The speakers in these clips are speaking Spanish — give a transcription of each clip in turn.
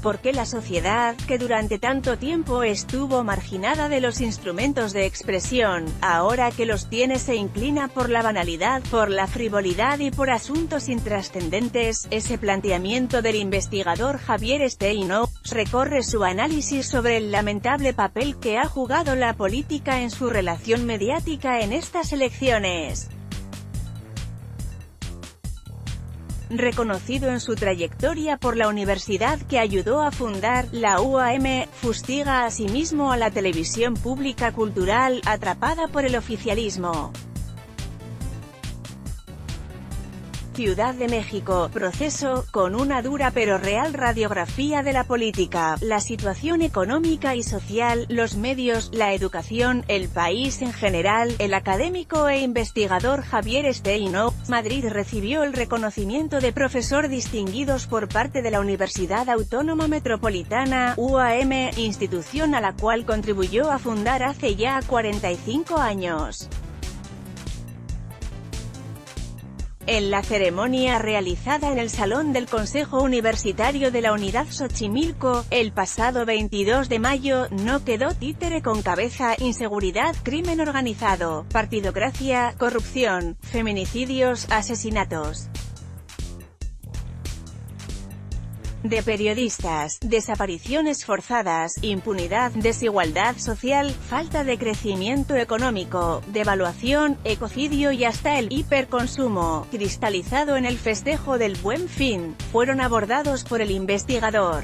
¿Por qué la sociedad, que durante tanto tiempo estuvo marginada de los instrumentos de expresión, ahora que los tiene se inclina por la banalidad, por la frivolidad y por asuntos intrascendentes? Ese planteamiento del investigador Javier Steinhaus recorre su análisis sobre el lamentable papel que ha jugado la política en su relación mediática en estas elecciones. Reconocido en su trayectoria por la universidad que ayudó a fundar, la UAM, fustiga asimismo a la televisión pública cultural, atrapada por el oficialismo. Ciudad de México, proceso, con una dura pero real radiografía de la política, la situación económica y social, los medios, la educación, el país en general. El académico e investigador Javier Steinhaus, Madrid, recibió el reconocimiento de profesor distinguidos por parte de la Universidad Autónoma Metropolitana, UAM, institución a la cual contribuyó a fundar hace ya 45 años. En la ceremonia realizada en el Salón del Consejo Universitario de la Unidad Xochimilco, el pasado 22 de mayo, no quedó títere con cabeza: inseguridad, crimen organizado, partidocracia, corrupción, feminicidios, asesinatos de periodistas, desapariciones forzadas, impunidad, desigualdad social, falta de crecimiento económico, devaluación, ecocidio y hasta el hiperconsumo, cristalizado en el festejo del Buen Fin, fueron abordados por el investigador.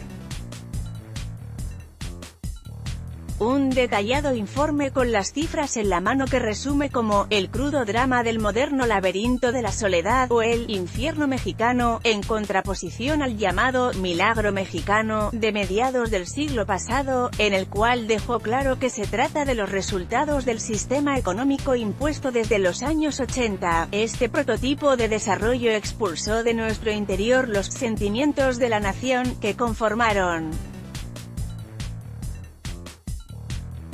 Un detallado informe con las cifras en la mano que resume como «el crudo drama del moderno laberinto de la soledad» o «el infierno mexicano», en contraposición al llamado «milagro mexicano» de mediados del siglo pasado, en el cual dejó claro que se trata de los resultados del sistema económico impuesto desde los años 80. Este prototipo de desarrollo expulsó de nuestro interior los sentimientos de la nación, que conformaron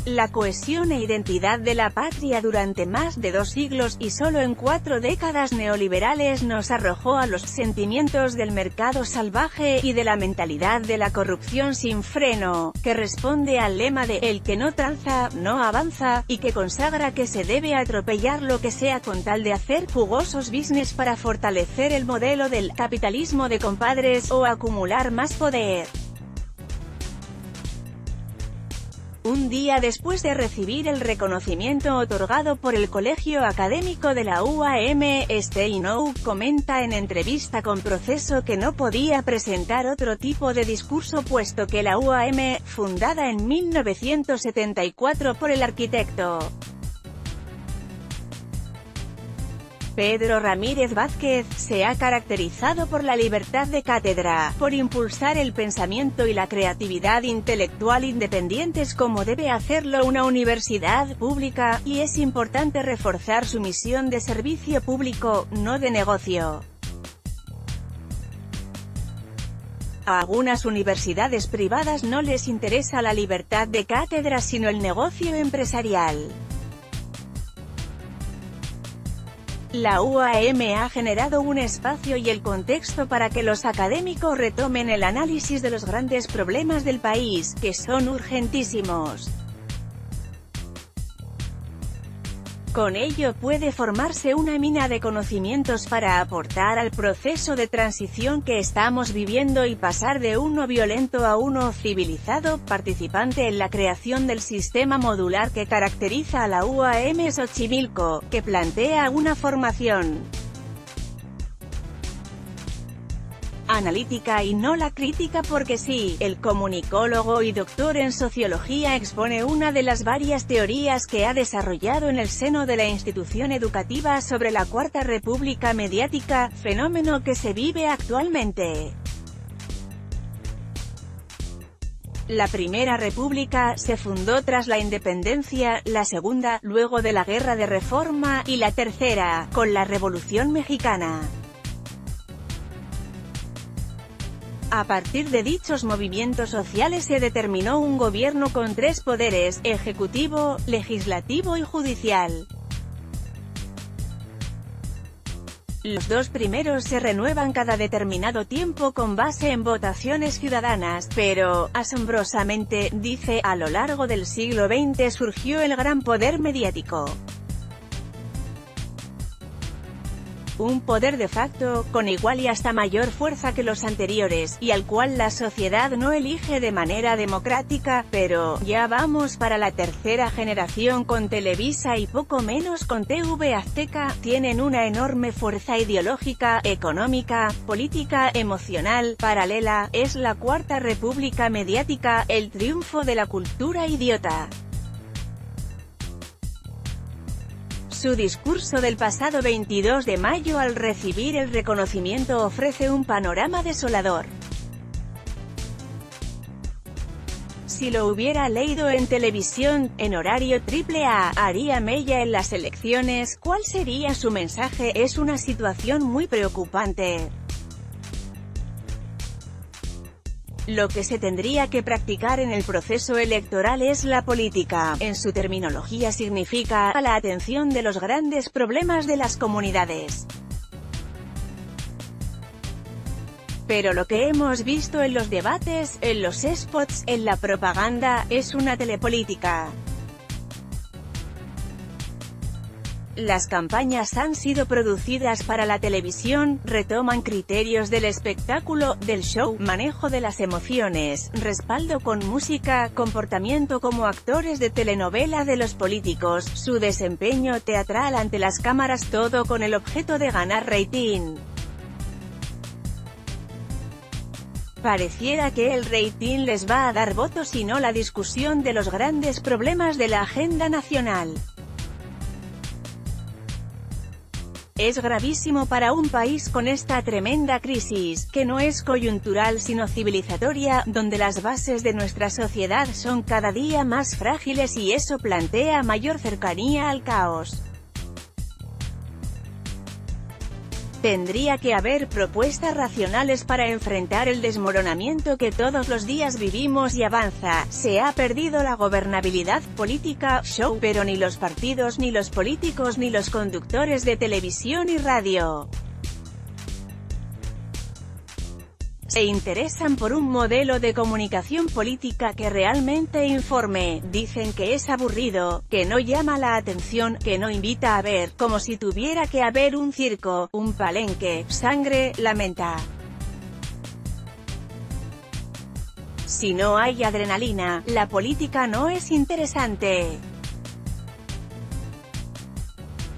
la cohesión e identidad de la patria durante más de 2 siglos, y solo en 4 décadas neoliberales nos arrojó a los sentimientos del mercado salvaje y de la mentalidad de la corrupción sin freno, que responde al lema de «el que no tranza, no avanza», y que consagra que se debe atropellar lo que sea con tal de hacer jugosos business para fortalecer el modelo del capitalismo de compadres o acumular más poder. Un día después de recibir el reconocimiento otorgado por el Colegio Académico de la UAM, Steinhaus comenta en entrevista con Proceso que no podía presentar otro tipo de discurso puesto que la UAM, fundada en 1974 por el arquitecto Pedro Ramírez Vázquez, se ha caracterizado por la libertad de cátedra, por impulsar el pensamiento y la creatividad intelectual independientes como debe hacerlo una universidad pública, y es importante reforzar su misión de servicio público, no de negocio. A algunas universidades privadas no les interesa la libertad de cátedra sino el negocio empresarial. La UAM ha generado un espacio y el contexto para que los académicos retomen el análisis de los grandes problemas del país, que son urgentísimos. Con ello puede formarse una mina de conocimientos para aportar al proceso de transición que estamos viviendo y pasar de uno violento a uno civilizado, participante en la creación del sistema modular que caracteriza a la UAM Xochimilco, que plantea una formación analítica y no la crítica porque sí. El comunicólogo y doctor en sociología expone una de las varias teorías que ha desarrollado en el seno de la institución educativa sobre la Cuarta República mediática, fenómeno que se vive actualmente. La Primera República se fundó tras la independencia, la Segunda, luego de la Guerra de Reforma, y la Tercera, con la Revolución Mexicana. A partir de dichos movimientos sociales se determinó un gobierno con 3 poderes: ejecutivo, legislativo y judicial. Los dos primeros se renuevan cada determinado tiempo con base en votaciones ciudadanas, pero, asombrosamente, dice, a lo largo del siglo XX surgió el gran poder mediático. Un poder de facto, con igual y hasta mayor fuerza que los anteriores, y al cual la sociedad no elige de manera democrática, pero, ya vamos para la tercera generación con Televisa y poco menos con TV Azteca, tienen una enorme fuerza ideológica, económica, política, emocional, paralela, es la cuarta república mediática, el triunfo de la cultura idiota. Su discurso del pasado 22 de mayo al recibir el reconocimiento ofrece un panorama desolador. Si lo hubiera leído en televisión, en horario AAA, haría mella en las elecciones, ¿cuál sería su mensaje? Es una situación muy preocupante. Lo que se tendría que practicar en el proceso electoral es la política. En su terminología significa la atención de los grandes problemas de las comunidades. Pero lo que hemos visto en los debates, en los spots, en la propaganda, es una telepolítica. Las campañas han sido producidas para la televisión, retoman criterios del espectáculo, del show, manejo de las emociones, respaldo con música, comportamiento como actores de telenovela de los políticos, su desempeño teatral ante las cámaras, todo con el objeto de ganar rating. Pareciera que el rating les va a dar votos y no la discusión de los grandes problemas de la agenda nacional. Es gravísimo para un país con esta tremenda crisis, que no es coyuntural sino civilizatoria, donde las bases de nuestra sociedad son cada día más frágiles y eso plantea mayor cercanía al caos. Tendría que haber propuestas racionales para enfrentar el desmoronamiento que todos los días vivimos y avanza. Se ha perdido la gobernabilidad política, show, pero ni los partidos ni los políticos ni los conductores de televisión y radio se interesan por un modelo de comunicación política que realmente informe. Dicen que es aburrido, que no llama la atención, que no invita a ver, como si tuviera que haber un circo, un palenque, sangre, lamenta. Si no hay adrenalina, la política no es interesante.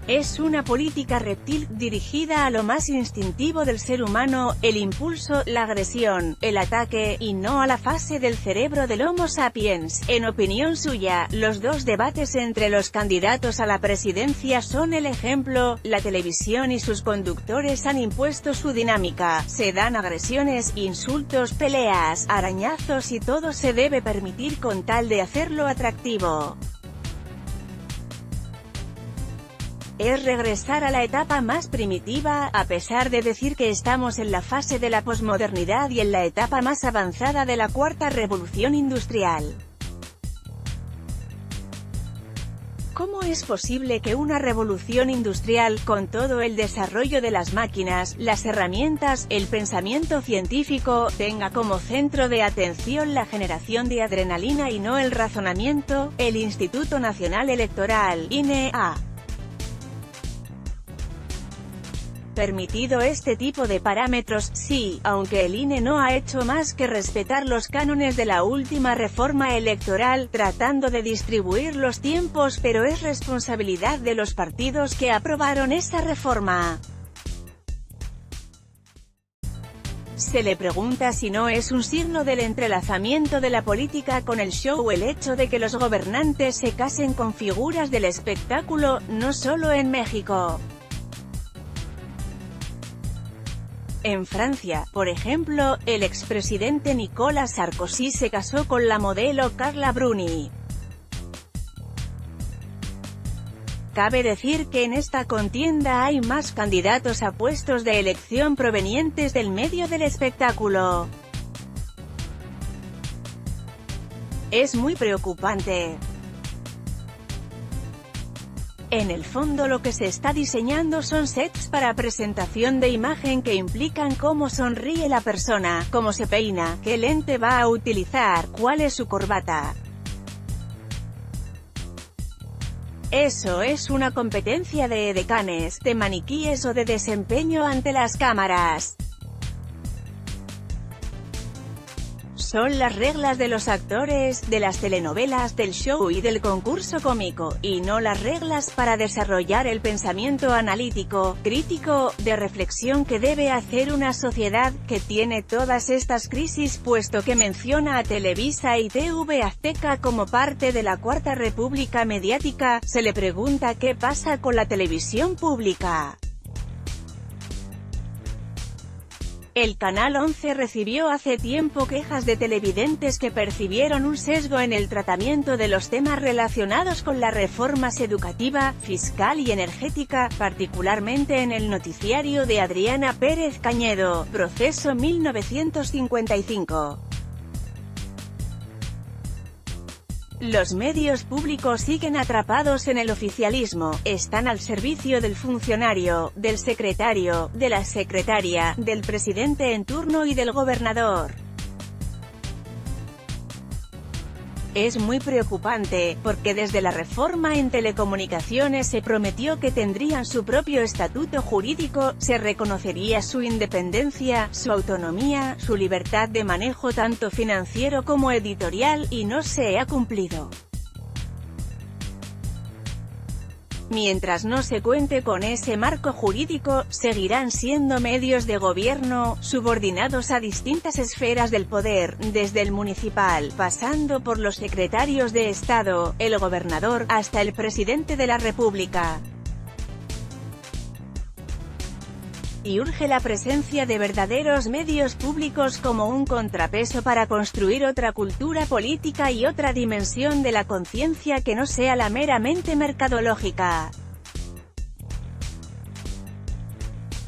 Es una política reptil, dirigida a lo más instintivo del ser humano, el impulso, la agresión, el ataque, y no a la fase del cerebro del Homo sapiens. En opinión suya, los dos debates entre los candidatos a la presidencia son el ejemplo. La televisión y sus conductores han impuesto su dinámica, se dan agresiones, insultos, peleas, arañazos y todo se debe permitir con tal de hacerlo atractivo. Es regresar a la etapa más primitiva, a pesar de decir que estamos en la fase de la posmodernidad y en la etapa más avanzada de la cuarta revolución industrial. ¿Cómo es posible que una revolución industrial, con todo el desarrollo de las máquinas, las herramientas, el pensamiento científico, tenga como centro de atención la generación de adrenalina y no el razonamiento? El Instituto Nacional Electoral, INE, ha permitido este tipo de parámetros, sí, aunque el INE no ha hecho más que respetar los cánones de la última reforma electoral, tratando de distribuir los tiempos, pero es responsabilidad de los partidos que aprobaron esa reforma. Se le pregunta si no es un signo del entrelazamiento de la política con el show el hecho de que los gobernantes se casen con figuras del espectáculo, no solo en México. En Francia, por ejemplo, el expresidente Nicolas Sarkozy se casó con la modelo Carla Bruni. Cabe decir que en esta contienda hay más candidatos a puestos de elección provenientes del medio del espectáculo. Es muy preocupante. En el fondo lo que se está diseñando son sets para presentación de imagen que implican cómo sonríe la persona, cómo se peina, qué lente va a utilizar, cuál es su corbata. Eso es una competencia de edecanes, de maniquíes o de desempeño ante las cámaras. Son las reglas de los actores, de las telenovelas, del show y del concurso cómico, y no las reglas para desarrollar el pensamiento analítico, crítico, de reflexión que debe hacer una sociedad, que tiene todas estas crisis, puesto que menciona a Televisa y TV Azteca como parte de la Cuarta República mediática. Se le pregunta qué pasa con la televisión pública. El Canal 11 recibió hace tiempo quejas de televidentes que percibieron un sesgo en el tratamiento de los temas relacionados con las reformas educativa, fiscal y energética, particularmente en el noticiario de Adriana Pérez Cañedo, Proceso 1955. Los medios públicos siguen atrapados en el oficialismo, están al servicio del funcionario, del secretario, de la secretaria, del presidente en turno y del gobernador. Es muy preocupante, porque desde la reforma en telecomunicaciones se prometió que tendrían su propio estatuto jurídico, se reconocería su independencia, su autonomía, su libertad de manejo tanto financiero como editorial, y no se ha cumplido. Mientras no se cuente con ese marco jurídico, seguirán siendo medios de gobierno, subordinados a distintas esferas del poder, desde el municipal, pasando por los secretarios de Estado, el gobernador, hasta el presidente de la República. Y urge la presencia de verdaderos medios públicos como un contrapeso para construir otra cultura política y otra dimensión de la conciencia que no sea la meramente mercadológica.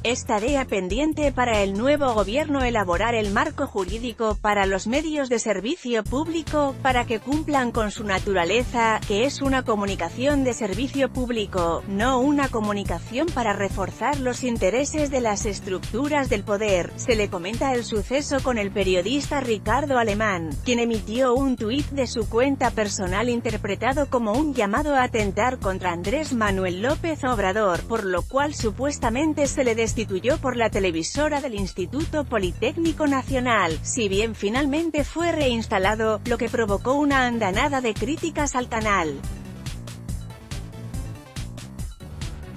Es tarea pendiente para el nuevo gobierno elaborar el marco jurídico para los medios de servicio público, para que cumplan con su naturaleza, que es una comunicación de servicio público, no una comunicación para reforzar los intereses de las estructuras del poder. Se le comenta el suceso con el periodista Ricardo Alemán, quien emitió un tuit de su cuenta personal interpretado como un llamado a atentar contra Andrés Manuel López Obrador, por lo cual supuestamente se le destituyó por la televisora del Instituto Politécnico Nacional, si bien finalmente fue reinstalado, lo que provocó una andanada de críticas al canal.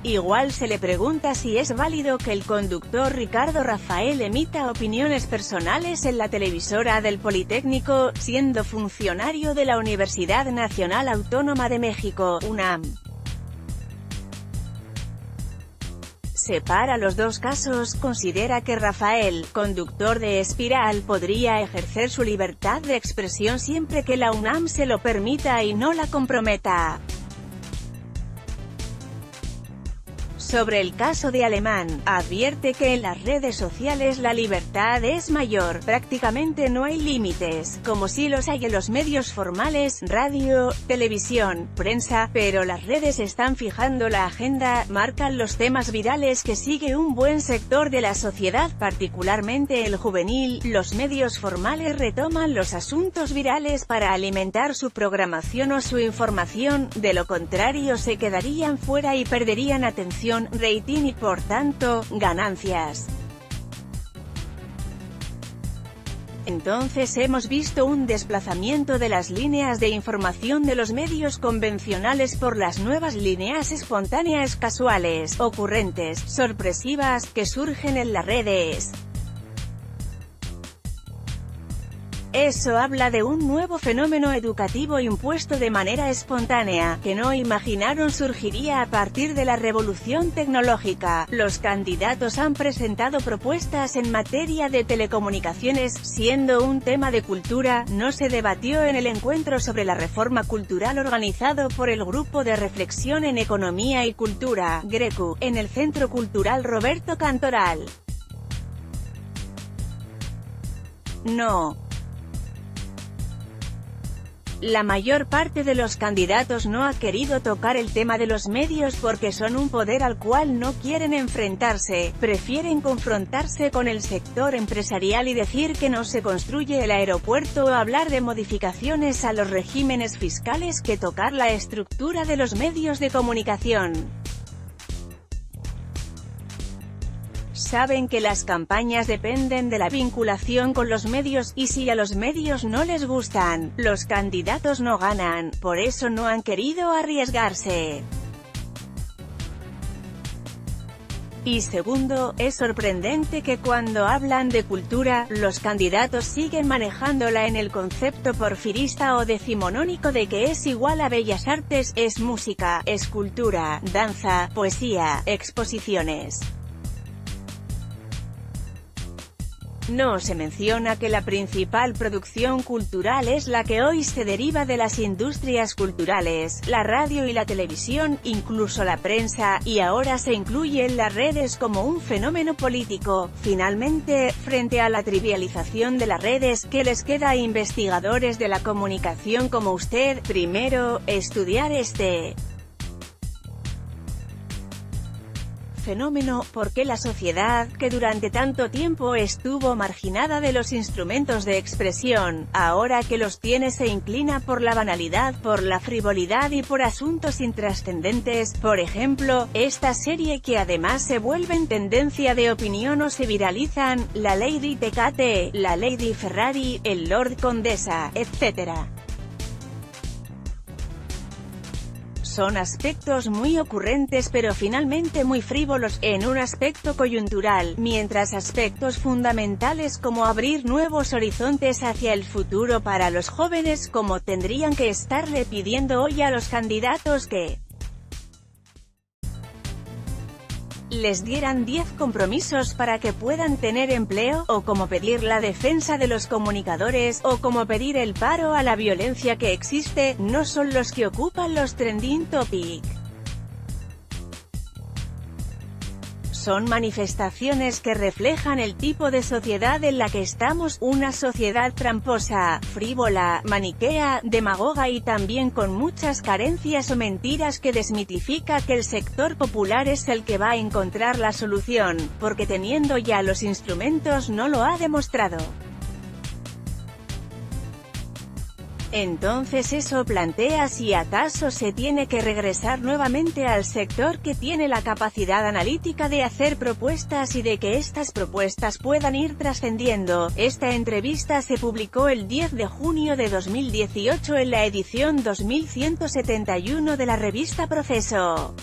Igual se le pregunta si es válido que el conductor Ricardo Rafael emita opiniones personales en la televisora del Politécnico, siendo funcionario de la Universidad Nacional Autónoma de México, UNAM. Separa los dos casos, considera que Rafael, conductor de Espiral, podría ejercer su libertad de expresión siempre que la UNAM se lo permita y no la comprometa. Sobre el caso de Alemán, advierte que en las redes sociales la libertad es mayor, prácticamente no hay límites, como si los hay en los medios formales, radio, televisión, prensa, pero las redes están fijando la agenda, marcan los temas virales que sigue un buen sector de la sociedad, particularmente el juvenil. Los medios formales retoman los asuntos virales para alimentar su programación o su información, de lo contrario se quedarían fuera y perderían atención, rating y por tanto, ganancias. Entonces hemos visto un desplazamiento de las líneas de información de los medios convencionales por las nuevas líneas espontáneas, casuales, ocurrentes, sorpresivas, que surgen en las redes. Eso habla de un nuevo fenómeno educativo impuesto de manera espontánea, que no imaginaron surgiría a partir de la revolución tecnológica. Los candidatos han presentado propuestas en materia de telecomunicaciones, siendo un tema de cultura. No se debatió en el encuentro sobre la reforma cultural organizado por el Grupo de Reflexión en Economía y Cultura, GRECU, en el Centro Cultural Roberto Cantoral. No. La mayor parte de los candidatos no ha querido tocar el tema de los medios porque son un poder al cual no quieren enfrentarse, prefieren confrontarse con el sector empresarial y decir que no se construye el aeropuerto o hablar de modificaciones a los regímenes fiscales que tocar la estructura de los medios de comunicación. Saben que las campañas dependen de la vinculación con los medios, y si a los medios no les gustan, los candidatos no ganan, por eso no han querido arriesgarse. Y segundo, es sorprendente que cuando hablan de cultura, los candidatos siguen manejándola en el concepto porfirista o decimonónico de que es igual a bellas artes, es música, escultura, danza, poesía, exposiciones. No se menciona que la principal producción cultural es la que hoy se deriva de las industrias culturales, la radio y la televisión, incluso la prensa, y ahora se incluyen las redes como un fenómeno político. Finalmente, frente a la trivialización de las redes, ¿qué les queda a investigadores de la comunicación como usted? Primero, estudiar este fenómeno, porque la sociedad, que durante tanto tiempo estuvo marginada de los instrumentos de expresión, ahora que los tiene se inclina por la banalidad, por la frivolidad y por asuntos intrascendentes. Por ejemplo, esta serie que además se vuelven tendencia de opinión o se viralizan, la Lady Tecate, la Lady Ferrari, el Lord Condesa, etc. Son aspectos muy ocurrentes pero finalmente muy frívolos, en un aspecto coyuntural, mientras aspectos fundamentales como abrir nuevos horizontes hacia el futuro para los jóvenes, como tendrían que estarle pidiendo hoy a los candidatos que les dieran 10 compromisos para que puedan tener empleo, o como pedir la defensa de los comunicadores, o como pedir el paro a la violencia que existe, no son los que ocupan los trending topic. Son manifestaciones que reflejan el tipo de sociedad en la que estamos, una sociedad tramposa, frívola, maniquea, demagoga y también con muchas carencias o mentiras que desmitifica que el sector popular es el que va a encontrar la solución, porque teniendo ya los instrumentos no lo ha demostrado. Entonces eso plantea si acaso se tiene que regresar nuevamente al sector que tiene la capacidad analítica de hacer propuestas y de que estas propuestas puedan ir trascendiendo. Esta entrevista se publicó el 10 de junio de 2018 en la edición 2171 de la revista Proceso.